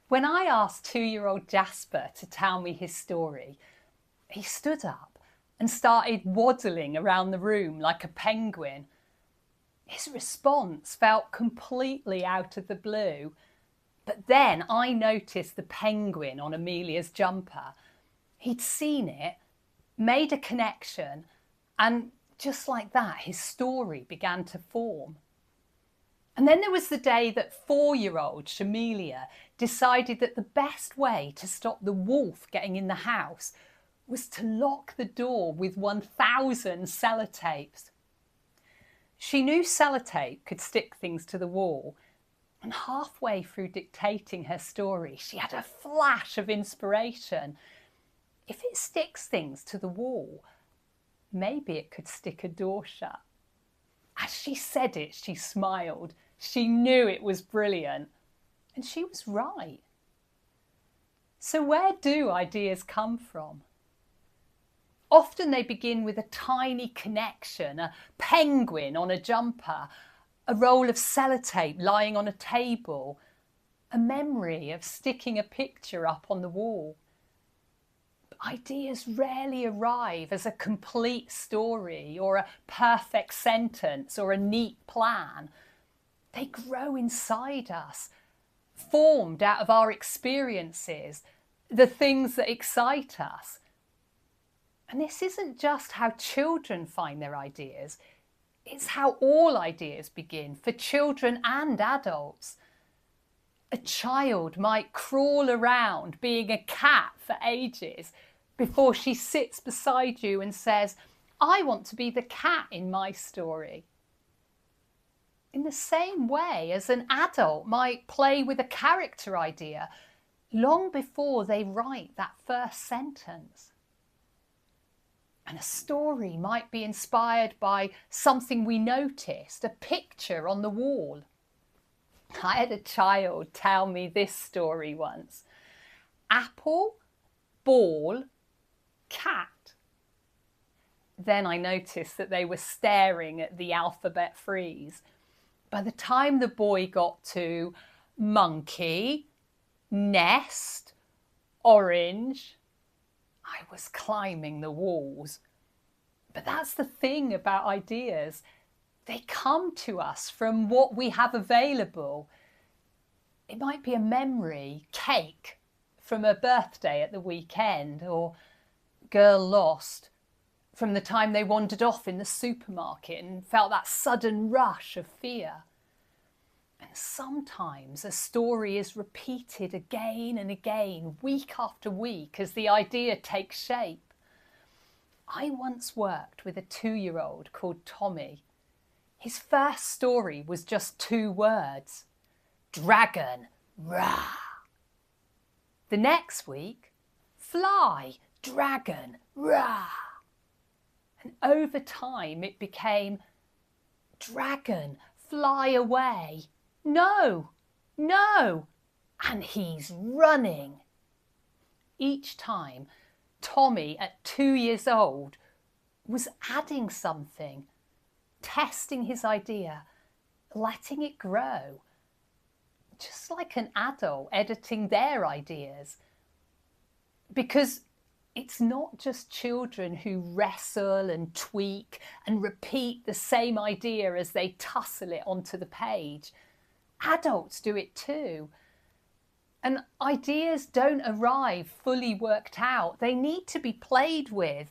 When I asked 2-year-old Jasper to tell me his story, he stood up and started waddling around the room like a penguin. His response felt completely out of the blue. But then I noticed the penguin on Amelia's jumper. He'd seen it, made a connection, and just like that, his story began to form. And then there was the day that 4-year-old Shamelia decided that the best way to stop the wolf getting in the house was to lock the door with 1,000 sellotapes. She knew sellotape could stick things to the wall, and halfway through dictating her story, she had a flash of inspiration. If it sticks things to the wall, maybe it could stick a door shut. As she said it, she smiled. She knew it was brilliant, and she was right. So where do ideas come from? Often they begin with a tiny connection, a penguin on a jumper, a roll of sellotape lying on a table, a memory of sticking a picture up on the wall. But ideas rarely arrive as a complete story or a perfect sentence or a neat plan. They grow inside us, formed out of our experiences, the things that excite us. And this isn't just how children find their ideas, it's how all ideas begin for children and adults. A child might crawl around being a cat for ages before she sits beside you and says, "I want to be the cat in my story." In the same way as an adult might play with a character idea long before they write that first sentence. And a story might be inspired by something we noticed, a picture on the wall. I had a child tell me this story once. Apple, ball, cat. Then I noticed that they were staring at the alphabet freeze. By the time the boy got to monkey, nest, orange, I was climbing the walls. But that's the thing about ideas. They come to us from what we have available. It might be a memory, cake, from a birthday at the weekend, or girl lost, from the time they wandered off in the supermarket and felt that sudden rush of fear. And sometimes a story is repeated again and again, week after week, as the idea takes shape. I once worked with a 2-year-old called Tommy. His first story was just 2 words. Dragon, rah. The next week, fly, dragon, rah. And over time it became, dragon, fly away. No, no, and he's running. Each time, Tommy, at 2 years old, was adding something, testing his idea, letting it grow, just like an adult editing their ideas. Because it's not just children who wrestle and tweak and repeat the same idea as they tussle it onto the page. Adults do it too. And ideas don't arrive fully worked out. They need to be played with,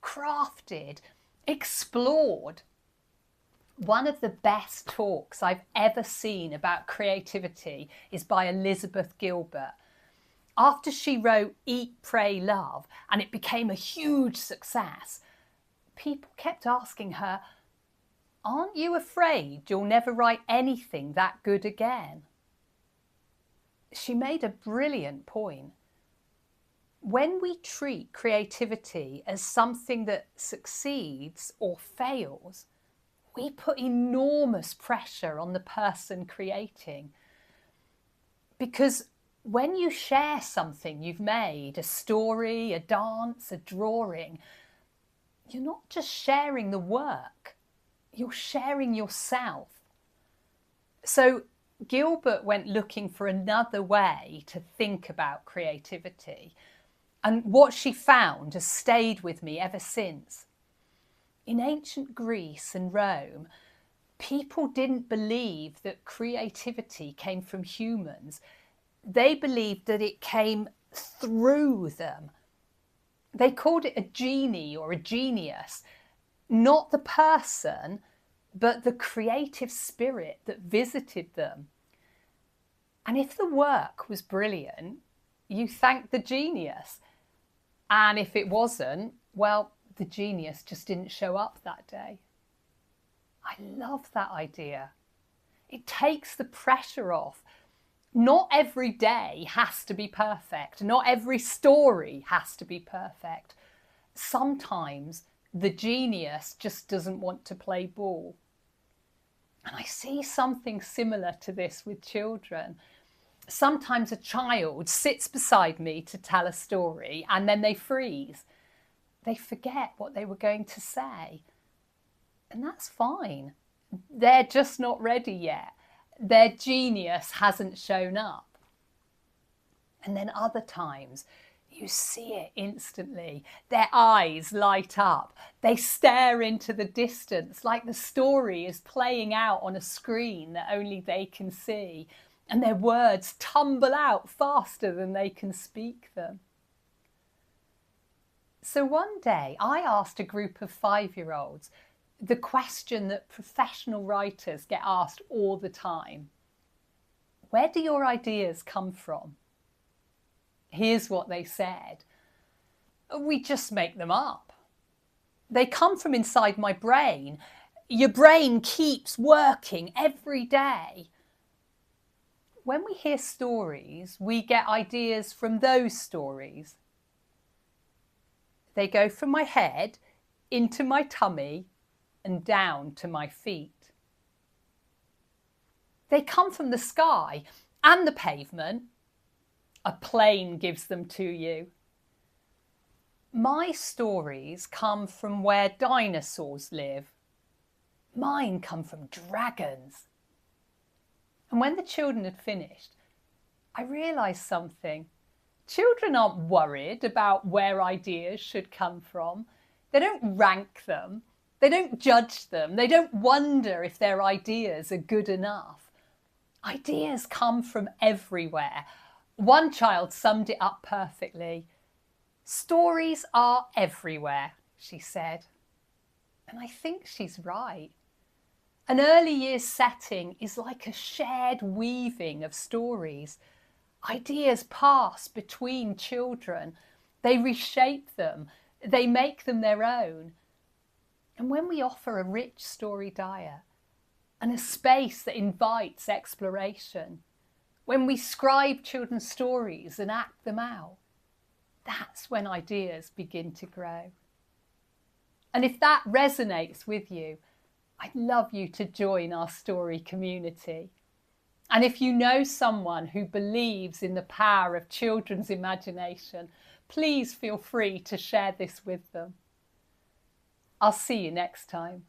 crafted, explored. One of the best talks I've ever seen about creativity is by Elizabeth Gilbert. After she wrote Eat, Pray, Love, and it became a huge success, people kept asking her, "Aren't you afraid you'll never write anything that good again?" She made a brilliant point. When we treat creativity as something that succeeds or fails, we put enormous pressure on the person creating. Because when you share something you've made, a story, a dance, a drawing, you're not just sharing the work, you're sharing yourself. So Gilbert went looking for another way to think about creativity, and what she found has stayed with me ever since. In ancient Greece and Rome, people didn't believe that creativity came from humans. They believed that it came through them. They called it a genie or a genius, not the person, but the creative spirit that visited them. And if the work was brilliant, you thanked the genius. And if it wasn't, well, the genius just didn't show up that day. I love that idea. It takes the pressure off. Not every day has to be perfect. Not every story has to be perfect. Sometimes the genius just doesn't want to play ball. And I see something similar to this with children. Sometimes a child sits beside me to tell a story and then they freeze. They forget what they were going to say. And that's fine. They're just not ready yet. Their genius hasn't shown up. And then other times, you see it instantly. Their eyes light up. They stare into the distance like the story is playing out on a screen that only they can see. And their words tumble out faster than they can speak them. So one day I asked a group of 5-year-olds the question that professional writers get asked all the time. Where do your ideas come from? Here's what they said. We just make them up. They come from inside my brain. Your brain keeps working every day. When we hear stories, we get ideas from those stories. They go from my head into my tummy and down to my feet. They come from the sky and the pavement. A plane gives them to you. My stories come from where dinosaurs live. Mine come from dragons. And when the children had finished, I realised something. Children aren't worried about where ideas should come from. They don't rank them. They don't judge them. They don't wonder if their ideas are good enough. Ideas come from everywhere. One child summed it up perfectly. Stories are everywhere, she said. And I think she's right. An early years setting is like a shared weaving of stories. Ideas pass between children. They reshape them. They make them their own. And when we offer a rich story diet and a space that invites exploration, when we scribe children's stories and act them out, that's when ideas begin to grow. And if that resonates with you, I'd love you to join our story community. And if you know someone who believes in the power of children's imagination, please feel free to share this with them. I'll see you next time.